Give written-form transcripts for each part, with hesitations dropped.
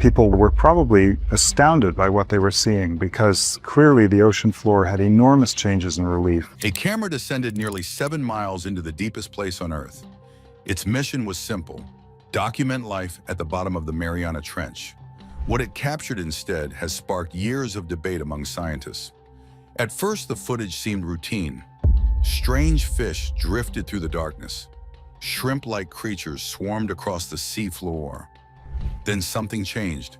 people were probably astounded by what they were seeing because clearly the ocean floor had enormous changes in relief. A camera descended nearly 7 miles into the deepest place on Earth. Its mission was simple: document life at the bottom of the Mariana Trench. What it captured instead has sparked years of debate among scientists. At first, the footage seemed routine. Strange fish drifted through the darkness. Shrimp-like creatures swarmed across the sea floor. Then something changed.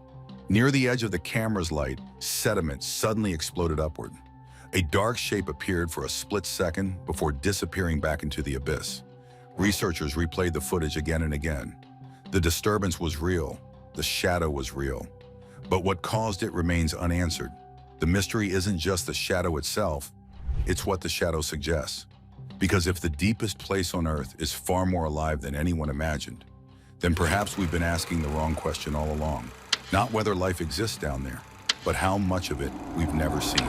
Near the edge of the camera's light, sediment suddenly exploded upward. A dark shape appeared for a split second before disappearing back into the abyss. Researchers replayed the footage again and again. The disturbance was real. The shadow was real. But what caused it remains unanswered. The mystery isn't just the shadow itself, it's what the shadow suggests. Because if the deepest place on Earth is far more alive than anyone imagined, then perhaps we've been asking the wrong question all along. Not whether life exists down there, but how much of it we've never seen.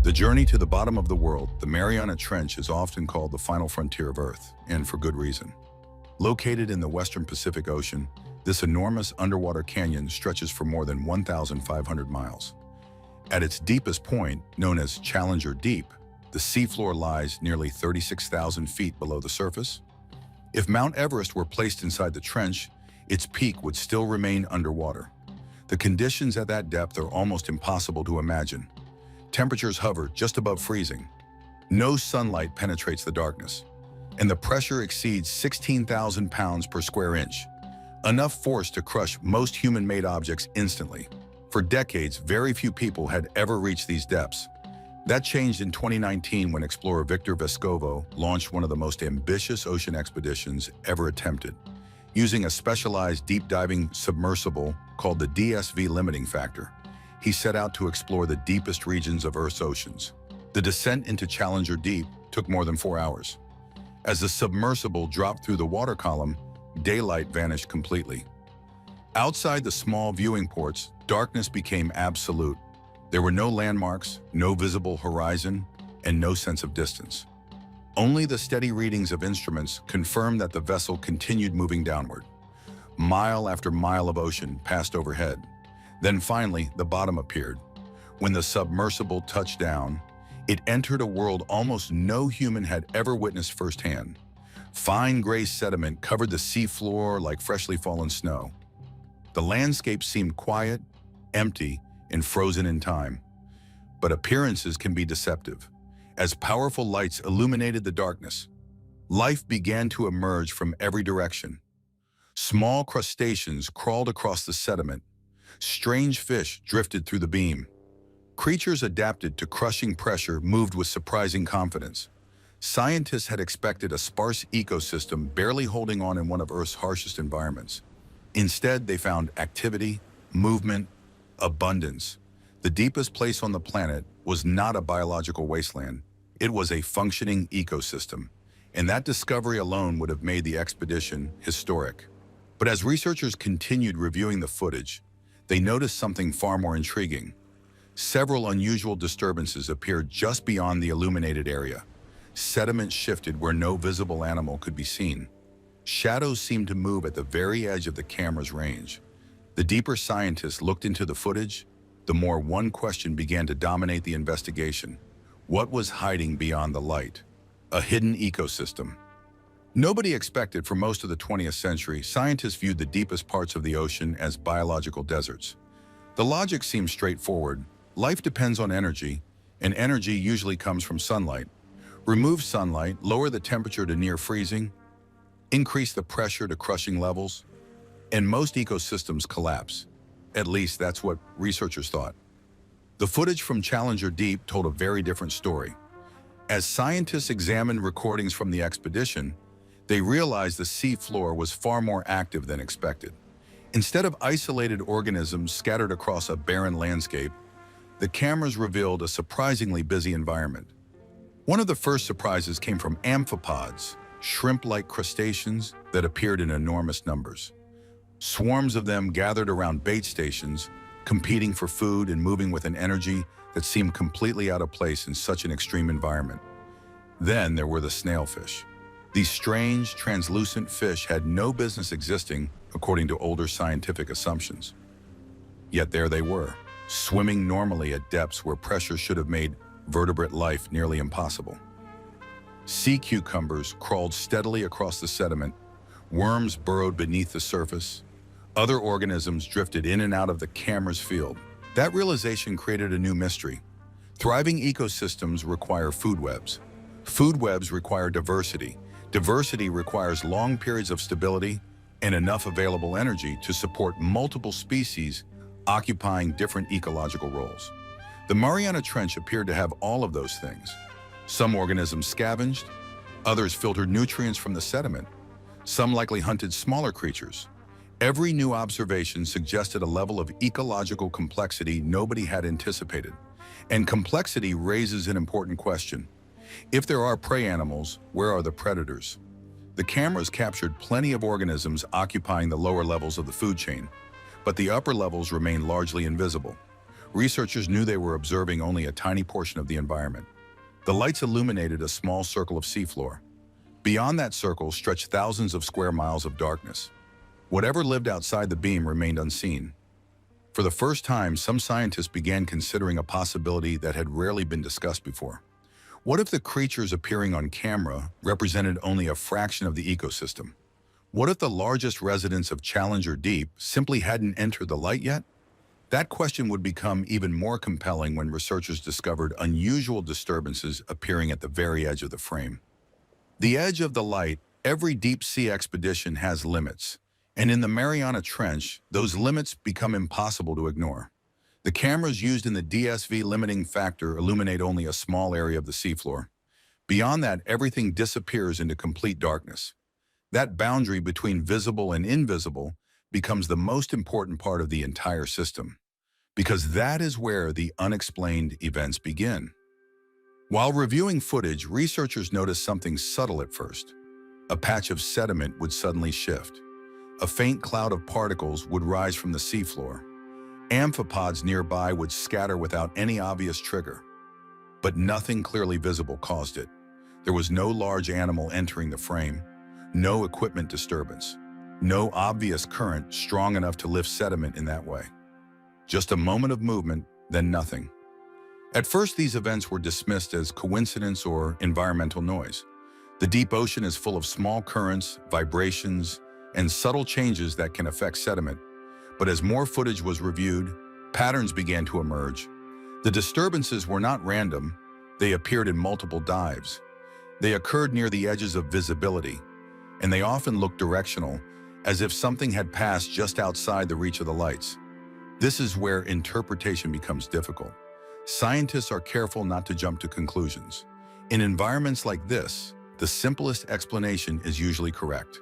The journey to the bottom of the world, the Mariana Trench, is often called the final frontier of Earth, and for good reason. Located in the western Pacific Ocean, this enormous underwater canyon stretches for more than 1,500 miles. At its deepest point, known as Challenger Deep, the seafloor lies nearly 36,000 feet below the surface. If Mount Everest were placed inside the trench, its peak would still remain underwater. The conditions at that depth are almost impossible to imagine. Temperatures hover just above freezing. No sunlight penetrates the darkness, and the pressure exceeds 16,000 pounds per square inch, enough force to crush most human-made objects instantly. For decades, very few people had ever reached these depths. That changed in 2019 when explorer Victor Vescovo launched one of the most ambitious ocean expeditions ever attempted. Using a specialized deep-diving submersible called the DSV limiting factor, he set out to explore the deepest regions of Earth's oceans. The descent into Challenger Deep took more than 4 hours. As the submersible dropped through the water column, daylight vanished completely. Outside the small viewing ports, darkness became absolute. There were no landmarks, no visible horizon, and no sense of distance. Only the steady readings of instruments confirmed that the vessel continued moving downward. Mile after mile of ocean passed overhead. Then finally, the bottom appeared. When the submersible touched down, it entered a world almost no human had ever witnessed firsthand. Fine gray sediment covered the sea floor like freshly fallen snow. The landscape seemed quiet, empty, and frozen in time. But appearances can be deceptive. As powerful lights illuminated the darkness, life began to emerge from every direction. Small crustaceans crawled across the sediment. Strange fish drifted through the beam. Creatures adapted to crushing pressure moved with surprising confidence. Scientists had expected a sparse ecosystem barely holding on in one of Earth's harshest environments. Instead, they found activity, movement, abundance. The deepest place on the planet was not a biological wasteland. It was a functioning ecosystem, and that discovery alone would have made the expedition historic. But as researchers continued reviewing the footage, they noticed something far more intriguing. Several unusual disturbances appeared just beyond the illuminated area. Sediment shifted where no visible animal could be seen. Shadows seemed to move at the very edge of the camera's range. The deeper scientists looked into the footage, the more one question began to dominate the investigation. What was hiding beyond the light? A hidden ecosystem. Nobody expected. For most of the 20th century, scientists viewed the deepest parts of the ocean as biological deserts. The logic seemed straightforward. Life depends on energy, and energy usually comes from sunlight. Remove sunlight, lower the temperature to near freezing, increase the pressure to crushing levels, and most ecosystems collapse. At least that's what researchers thought. The footage from Challenger Deep told a very different story. As scientists examined recordings from the expedition, they realized the sea floor was far more active than expected. Instead of isolated organisms scattered across a barren landscape, the cameras revealed a surprisingly busy environment. One of the first surprises came from amphipods, shrimp-like crustaceans that appeared in enormous numbers. Swarms of them gathered around bait stations, competing for food and moving with an energy that seemed completely out of place in such an extreme environment. Then there were the snailfish. These strange, translucent fish had no business existing according to older scientific assumptions. Yet there they were, swimming normally at depths where pressure should have made vertebrate life nearly impossible. Sea cucumbers crawled steadily across the sediment, worms burrowed beneath the surface, other organisms drifted in and out of the camera's field. That realization created a new mystery. Thriving ecosystems require food webs. Food webs require diversity. Diversity requires long periods of stability and enough available energy to support multiple species occupying different ecological roles. The Mariana Trench appeared to have all of those things. Some organisms scavenged, others filtered nutrients from the sediment, some likely hunted smaller creatures. Every new observation suggested a level of ecological complexity nobody had anticipated. And complexity raises an important question. If there are prey animals, where are the predators? The cameras captured plenty of organisms occupying the lower levels of the food chain, but the upper levels remained largely invisible. Researchers knew they were observing only a tiny portion of the environment. The lights illuminated a small circle of seafloor. Beyond that circle stretched thousands of square miles of darkness. Whatever lived outside the beam remained unseen. For the first time, some scientists began considering a possibility that had rarely been discussed before. What if the creatures appearing on camera represented only a fraction of the ecosystem? What if the largest residents of Challenger Deep simply hadn't entered the light yet? That question would become even more compelling when researchers discovered unusual disturbances appearing at the very edge of the frame. The edge of the light, every deep-sea expedition has limits, and in the Mariana Trench, those limits become impossible to ignore. The cameras used in the DSV limiting factor illuminate only a small area of the seafloor. Beyond that, everything disappears into complete darkness. That boundary between visible and invisible becomes the most important part of the entire system, because that is where the unexplained events begin. While reviewing footage, researchers noticed something subtle at first. A patch of sediment would suddenly shift. A faint cloud of particles would rise from the seafloor. Amphipods nearby would scatter without any obvious trigger. But nothing clearly visible caused it. There was no large animal entering the frame, no equipment disturbance, no obvious current strong enough to lift sediment in that way. Just a moment of movement, then nothing. At first, these events were dismissed as coincidence or environmental noise. The deep ocean is full of small currents, vibrations, and subtle changes that can affect sediment. But as more footage was reviewed, patterns began to emerge. The disturbances were not random. They appeared in multiple dives. They occurred near the edges of visibility, and they often looked directional, as if something had passed just outside the reach of the lights. This is where interpretation becomes difficult. Scientists are careful not to jump to conclusions. In environments like this, the simplest explanation is usually correct.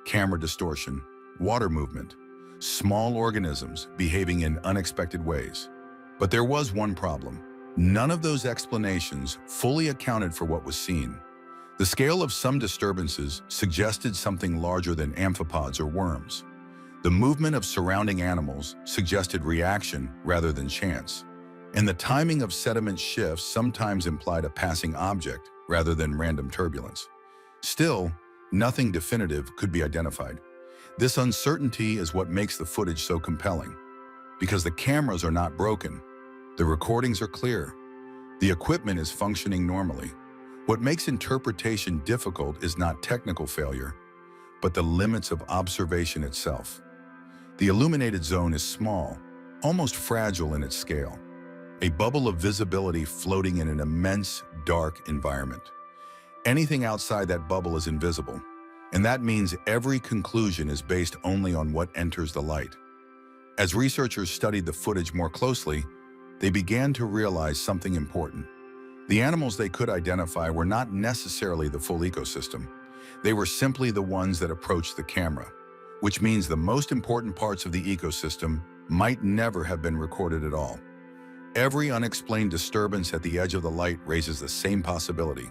Camera distortion, water movement, small organisms behaving in unexpected ways. But there was one problem. None of those explanations fully accounted for what was seen. The scale of some disturbances suggested something larger than amphipods or worms. The movement of surrounding animals suggested reaction rather than chance. And the timing of sediment shifts sometimes implied a passing object rather than random turbulence. Still, nothing definitive could be identified. This uncertainty is what makes the footage so compelling. Because the cameras are not broken, the recordings are clear, the equipment is functioning normally. What makes interpretation difficult is not technical failure, but the limits of observation itself. The illuminated zone is small, almost fragile in its scale, a bubble of visibility floating in an immense, dark environment. Anything outside that bubble is invisible, and that means every conclusion is based only on what enters the light. As researchers studied the footage more closely, they began to realize something important. The animals they could identify were not necessarily the full ecosystem. They were simply the ones that approached the camera, which means the most important parts of the ecosystem might never have been recorded at all. Every unexplained disturbance at the edge of the light raises the same possibility.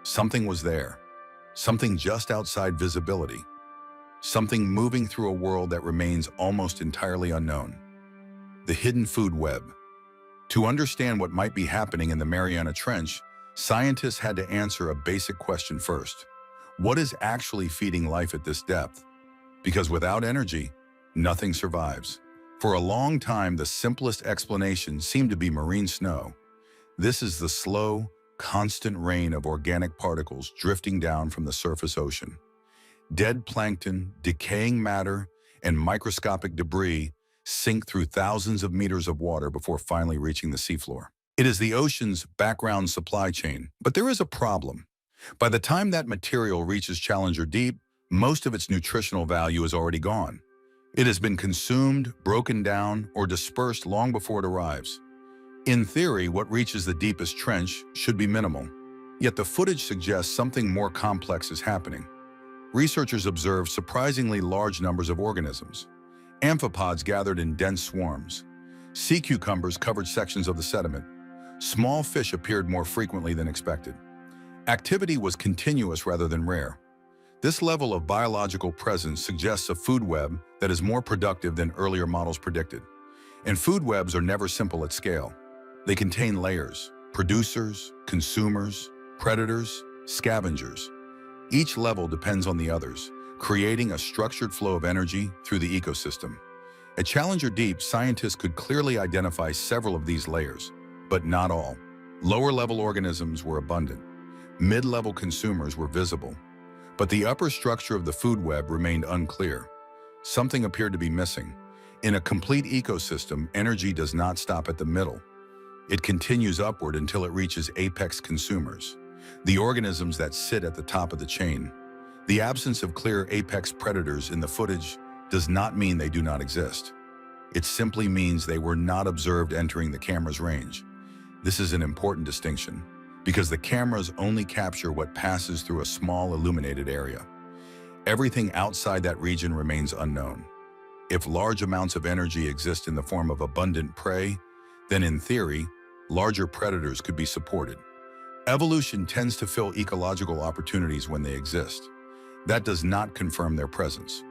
Something was there, something just outside visibility, something moving through a world that remains almost entirely unknown. The hidden food web. To understand what might be happening in the Mariana Trench, scientists had to answer a basic question first. What is actually feeding life at this depth? Because without energy, nothing survives. For a long time, the simplest explanation seemed to be marine snow. This is the slow, constant rain of organic particles drifting down from the surface ocean. Dead plankton, decaying matter, and microscopic debris sink through thousands of meters of water before finally reaching the seafloor. It is the ocean's background supply chain, but there is a problem. By the time that material reaches Challenger Deep, most of its nutritional value is already gone. It has been consumed, broken down, or dispersed long before it arrives. In theory, what reaches the deepest trench should be minimal. Yet the footage suggests something more complex is happening. Researchers observed surprisingly large numbers of organisms. Amphipods gathered in dense swarms. Sea cucumbers covered sections of the sediment. Small fish appeared more frequently than expected. Activity was continuous rather than rare. This level of biological presence suggests a food web that is more productive than earlier models predicted. And food webs are never simple at scale. They contain layers: producers, consumers, predators, scavengers. Each level depends on the others, creating a structured flow of energy through the ecosystem. At Challenger Deep, scientists could clearly identify several of these layers, but not all. Lower-level organisms were abundant. Mid-level consumers were visible. But the upper structure of the food web remained unclear. Something appeared to be missing. In a complete ecosystem, energy does not stop at the middle. It continues upward until it reaches apex consumers, the organisms that sit at the top of the chain. The absence of clear apex predators in the footage does not mean they do not exist. It simply means they were not observed entering the camera's range. This is an important distinction, because the cameras only capture what passes through a small illuminated area. Everything outside that region remains unknown. If large amounts of energy exist in the form of abundant prey, then in theory, larger predators could be supported. Evolution tends to fill ecological opportunities when they exist. That does not confirm their presence,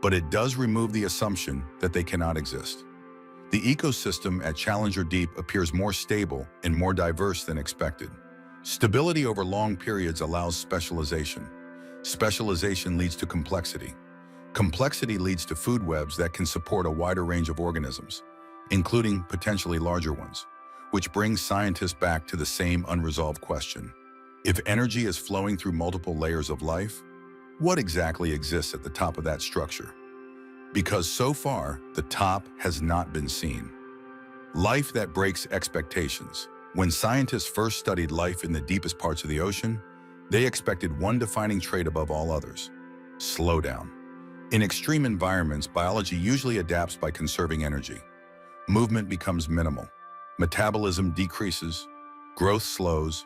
but it does remove the assumption that they cannot exist. The ecosystem at Challenger Deep appears more stable and more diverse than expected. Stability over long periods allows specialization. Specialization leads to complexity. Complexity leads to food webs that can support a wider range of organisms, including potentially larger ones, which brings scientists back to the same unresolved question. If energy is flowing through multiple layers of life, what exactly exists at the top of that structure? Because so far, the top has not been seen. Life that breaks expectations. When scientists first studied life in the deepest parts of the ocean, they expected one defining trait above all others: slowdown. In extreme environments, biology usually adapts by conserving energy. Movement becomes minimal. Metabolism decreases. Growth slows.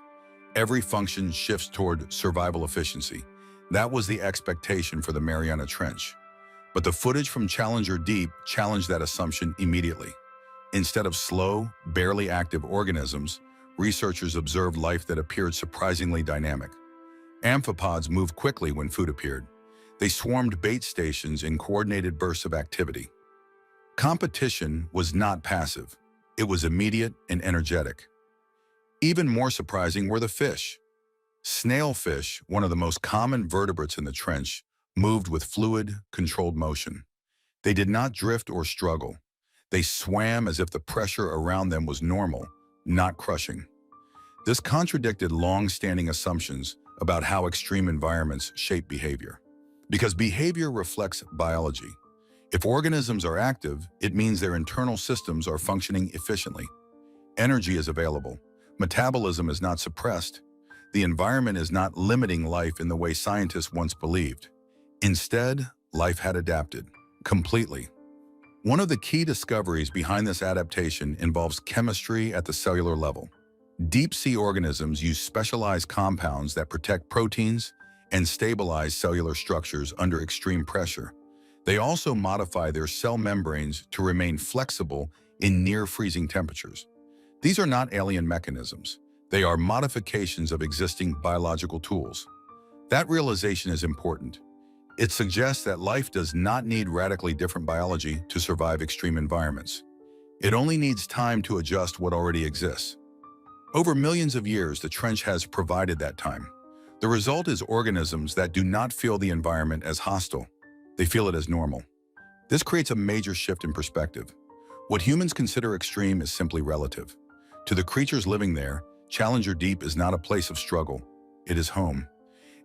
Every function shifts toward survival efficiency. That was the expectation for the Mariana Trench. But the footage from Challenger Deep challenged that assumption immediately. Instead of slow, barely active organisms, researchers observed life that appeared surprisingly dynamic. Amphipods moved quickly when food appeared. They swarmed bait stations in coordinated bursts of activity. Competition was not passive. It was immediate and energetic. Even more surprising were the fish. Snailfish, one of the most common vertebrates in the trench, moved with fluid, controlled motion. They did not drift or struggle. They swam as if the pressure around them was normal, not crushing. This contradicted long-standing assumptions about how extreme environments shape behavior. Because behavior reflects biology. If organisms are active, it means their internal systems are functioning efficiently. Energy is available. Metabolism is not suppressed. The environment is not limiting life in the way scientists once believed. Instead, life had adapted completely. One of the key discoveries behind this adaptation involves chemistry at the cellular level. Deep-sea organisms use specialized compounds that protect proteins and stabilize cellular structures under extreme pressure. They also modify their cell membranes to remain flexible in near-freezing temperatures. These are not alien mechanisms. They are modifications of existing biological tools. That realization is important. It suggests that life does not need radically different biology to survive extreme environments. It only needs time to adjust what already exists. Over millions of years, the trench has provided that time. The result is organisms that do not feel the environment as hostile. They feel it as normal. This creates a major shift in perspective. What humans consider extreme is simply relative. To the creatures living there, Challenger Deep is not a place of struggle. It is home.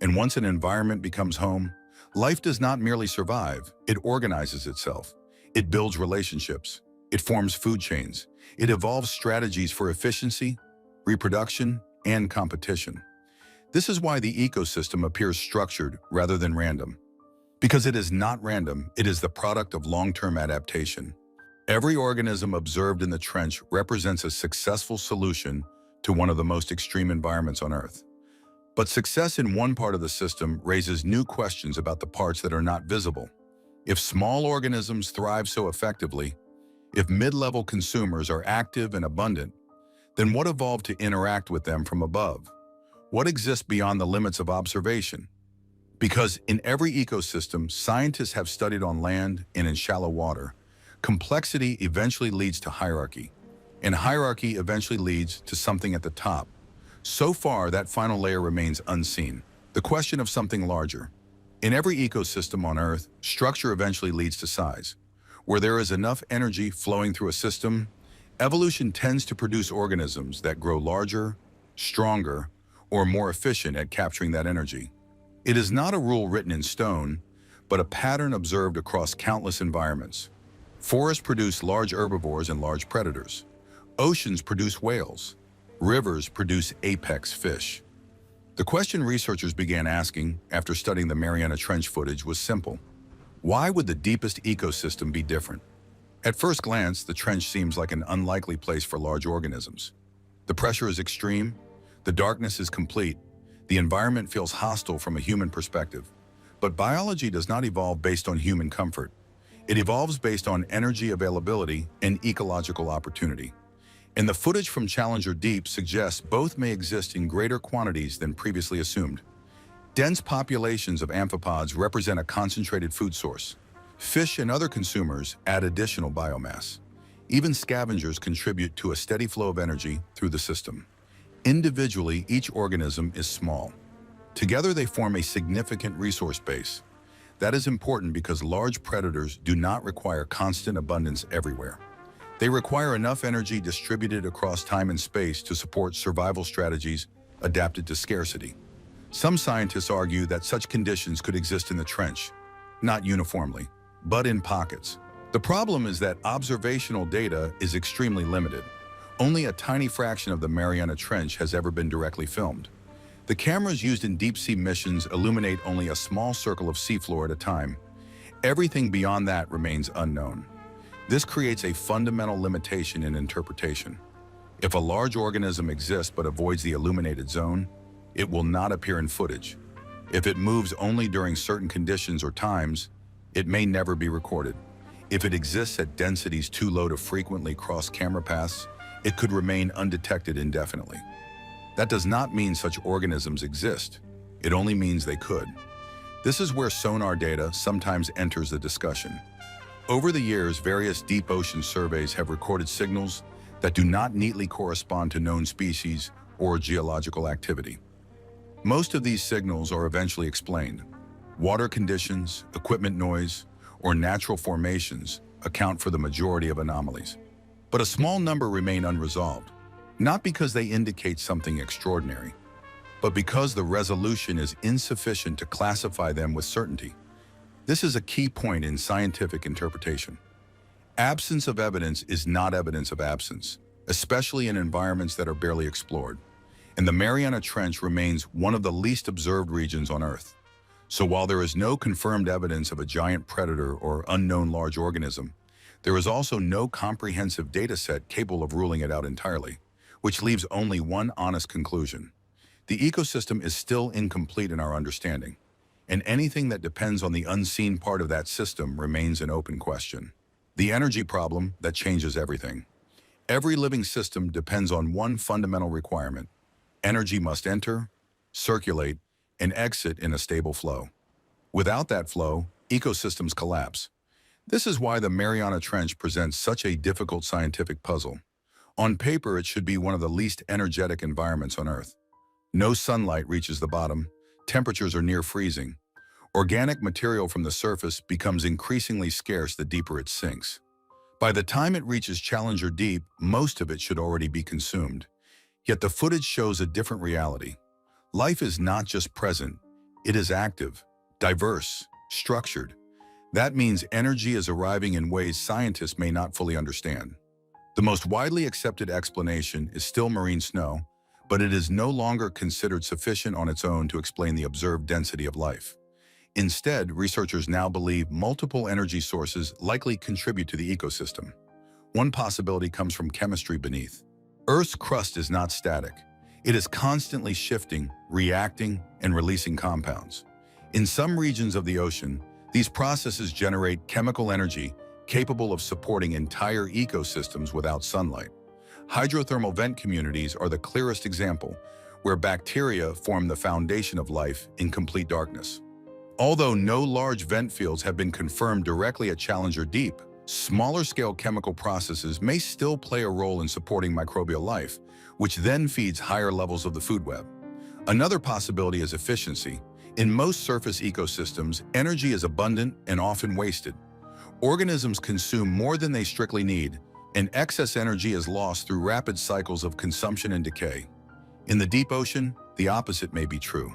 And once an environment becomes home, life does not merely survive, it organizes itself. It builds relationships. It forms food chains. It evolves strategies for efficiency, reproduction, and competition. This is why the ecosystem appears structured rather than random. Because it is not random, it is the product of long-term adaptation. Every organism observed in the trench represents a successful solution to one of the most extreme environments on Earth. But success in one part of the system raises new questions about the parts that are not visible. If small organisms thrive so effectively, if mid-level consumers are active and abundant, then what evolved to interact with them from above? What exists beyond the limits of observation? Because in every ecosystem, scientists have studied on land and in shallow water, complexity eventually leads to hierarchy, and hierarchy eventually leads to something at the top. So far, that final layer remains unseen. The question of something larger. In every ecosystem on Earth, structure eventually leads to size. Where there is enough energy flowing through a system, evolution tends to produce organisms that grow larger, stronger, or more efficient at capturing that energy. It is not a rule written in stone, but a pattern observed across countless environments. Forests produce large herbivores and large predators. Oceans produce whales. Rivers produce apex fish. The question researchers began asking after studying the Mariana Trench footage was simple. Why would the deepest ecosystem be different? At first glance, the trench seems like an unlikely place for large organisms. The pressure is extreme, the darkness is complete, the environment feels hostile from a human perspective. But biology does not evolve based on human comfort. It evolves based on energy availability and ecological opportunity. And the footage from Challenger Deep suggests both may exist in greater quantities than previously assumed. Dense populations of amphipods represent a concentrated food source. Fish and other consumers add additional biomass. Even scavengers contribute to a steady flow of energy through the system. Individually, each organism is small. Together, they form a significant resource base. That is important because large predators do not require constant abundance everywhere. They require enough energy distributed across time and space to support survival strategies adapted to scarcity. Some scientists argue that such conditions could exist in the trench, not uniformly, but in pockets. The problem is that observational data is extremely limited. Only a tiny fraction of the Mariana Trench has ever been directly filmed. The cameras used in deep-sea missions illuminate only a small circle of seafloor at a time. Everything beyond that remains unknown. This creates a fundamental limitation in interpretation. If a large organism exists but avoids the illuminated zone, it will not appear in footage. If it moves only during certain conditions or times, it may never be recorded. If it exists at densities too low to frequently cross camera paths, it could remain undetected indefinitely. That does not mean such organisms exist. It only means they could. This is where sonar data sometimes enters the discussion. Over the years, various deep ocean surveys have recorded signals that do not neatly correspond to known species or geological activity. Most of these signals are eventually explained. Water conditions, equipment noise, or natural formations account for the majority of anomalies. But a small number remain unresolved, not because they indicate something extraordinary, but because the resolution is insufficient to classify them with certainty. This is a key point in scientific interpretation. Absence of evidence is not evidence of absence, especially in environments that are barely explored. And the Mariana Trench remains one of the least observed regions on Earth. So while there is no confirmed evidence of a giant predator or unknown large organism, there is also no comprehensive data set capable of ruling it out entirely, which leaves only one honest conclusion. The ecosystem is still incomplete in our understanding, and anything that depends on the unseen part of that system remains an open question. The energy problem that changes everything. Every living system depends on one fundamental requirement. Energy must enter, circulate, and exit in a stable flow. Without that flow, ecosystems collapse. This is why the Mariana Trench presents such a difficult scientific puzzle. On paper, it should be one of the least energetic environments on Earth. No sunlight reaches the bottom, temperatures are near freezing. Organic material from the surface becomes increasingly scarce the deeper it sinks. By the time it reaches Challenger Deep, most of it should already be consumed. Yet the footage shows a different reality. Life is not just present, it is active, diverse, structured. That means energy is arriving in ways scientists may not fully understand. The most widely accepted explanation is still marine snow, but it is no longer considered sufficient on its own to explain the observed density of life. Instead, researchers now believe multiple energy sources likely contribute to the ecosystem. One possibility comes from chemistry beneath. Earth's crust is not static. It is constantly shifting, reacting, and releasing compounds. In some regions of the ocean, these processes generate chemical energy capable of supporting entire ecosystems without sunlight. Hydrothermal vent communities are the clearest example, where bacteria form the foundation of life in complete darkness. Although no large vent fields have been confirmed directly at Challenger Deep, smaller-scale chemical processes may still play a role in supporting microbial life, which then feeds higher levels of the food web. Another possibility is efficiency. In most surface ecosystems, energy is abundant and often wasted. Organisms consume more than they strictly need, and excess energy is lost through rapid cycles of consumption and decay. In the deep ocean, the opposite may be true.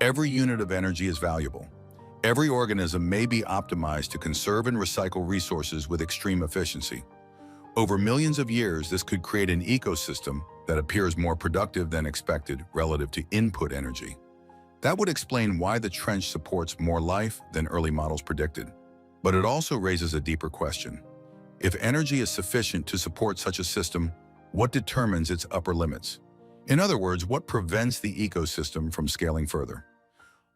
Every unit of energy is valuable. Every organism may be optimized to conserve and recycle resources with extreme efficiency. Over millions of years, this could create an ecosystem that appears more productive than expected relative to input energy. That would explain why the trench supports more life than early models predicted. But it also raises a deeper question. If energy is sufficient to support such a system, what determines its upper limits? In other words, what prevents the ecosystem from scaling further?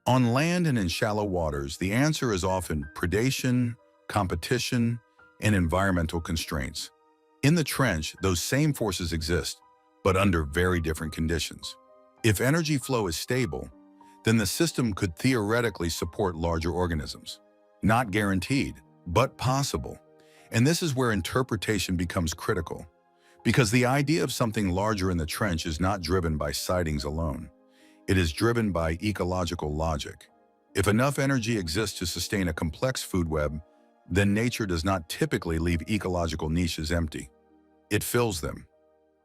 On land and in shallow waters, the answer is often predation, competition, and environmental constraints. In the trench, those same forces exist, but under very different conditions. If energy flow is stable, then the system could theoretically support larger organisms. Not guaranteed, but possible. And this is where interpretation becomes critical, because the idea of something larger in the trench is not driven by sightings alone. It is driven by ecological logic. If enough energy exists to sustain a complex food web, then nature does not typically leave ecological niches empty. It fills them.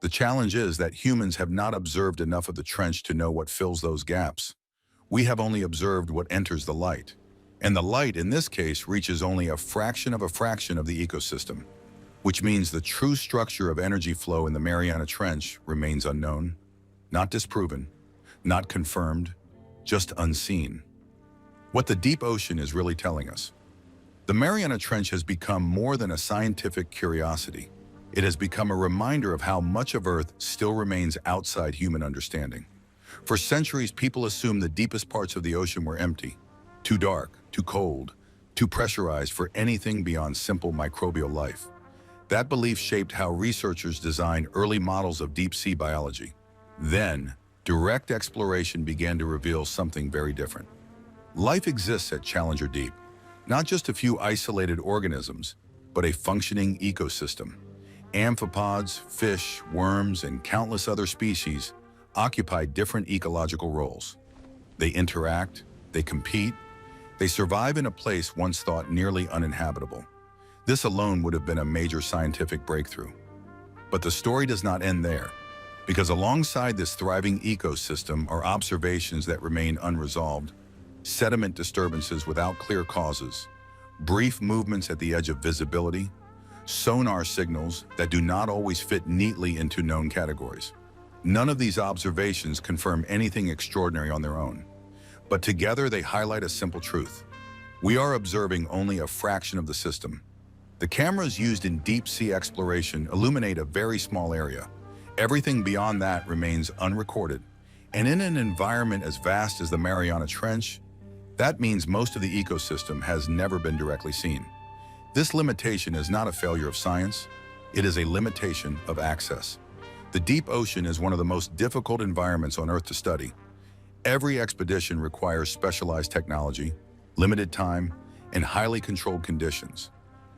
The challenge is that humans have not observed enough of the trench to know what fills those gaps. We have only observed what enters the light. And the light, in this case, reaches only a fraction of the ecosystem, which means the true structure of energy flow in the Mariana Trench remains unknown, not disproven, not confirmed, just unseen. What the deep ocean is really telling us. The Mariana Trench has become more than a scientific curiosity. It has become a reminder of how much of Earth still remains outside human understanding. For centuries, people assumed the deepest parts of the ocean were empty, too dark, too cold, too pressurized for anything beyond simple microbial life. That belief shaped how researchers designed early models of deep-sea biology. Then, direct exploration began to reveal something very different. Life exists at Challenger Deep, not just a few isolated organisms, but a functioning ecosystem. Amphipods, fish, worms, and countless other species occupy different ecological roles. They interact, they compete, they survive in a place once thought nearly uninhabitable. This alone would have been a major scientific breakthrough. But the story does not end there, because alongside this thriving ecosystem are observations that remain unresolved, sediment disturbances without clear causes, brief movements at the edge of visibility, sonar signals that do not always fit neatly into known categories. None of these observations confirm anything extraordinary on their own, but together they highlight a simple truth. We are observing only a fraction of the system. The cameras used in deep-sea exploration illuminate a very small area. Everything beyond that remains unrecorded. And in an environment as vast as the Mariana Trench, that means most of the ecosystem has never been directly seen. This limitation is not a failure of science, it is a limitation of access. The deep ocean is one of the most difficult environments on Earth to study. Every expedition requires specialized technology, limited time, and highly controlled conditions.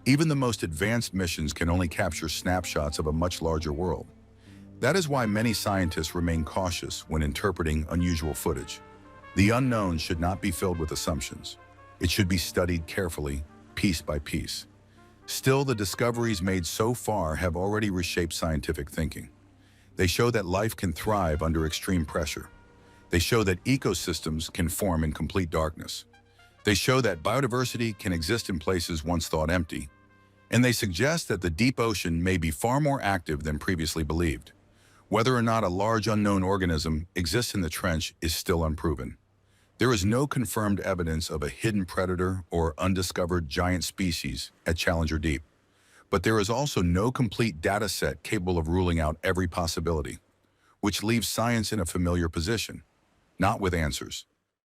Even the most advanced missions can only capture snapshots of a much larger world. That is why many scientists remain cautious when interpreting unusual footage. The unknown should not be filled with assumptions. It should be studied carefully, piece by piece. Still, the discoveries made so far have already reshaped scientific thinking. They show that life can thrive under extreme pressure. They show that ecosystems can form in complete darkness. They show that biodiversity can exist in places once thought empty. And they suggest that the deep ocean may be far more active than previously believed. Whether or not a large unknown organism exists in the trench is still unproven. There is no confirmed evidence of a hidden predator or undiscovered giant species at Challenger Deep. But there is also no complete data set capable of ruling out every possibility, which leaves science in a familiar position, not with answers,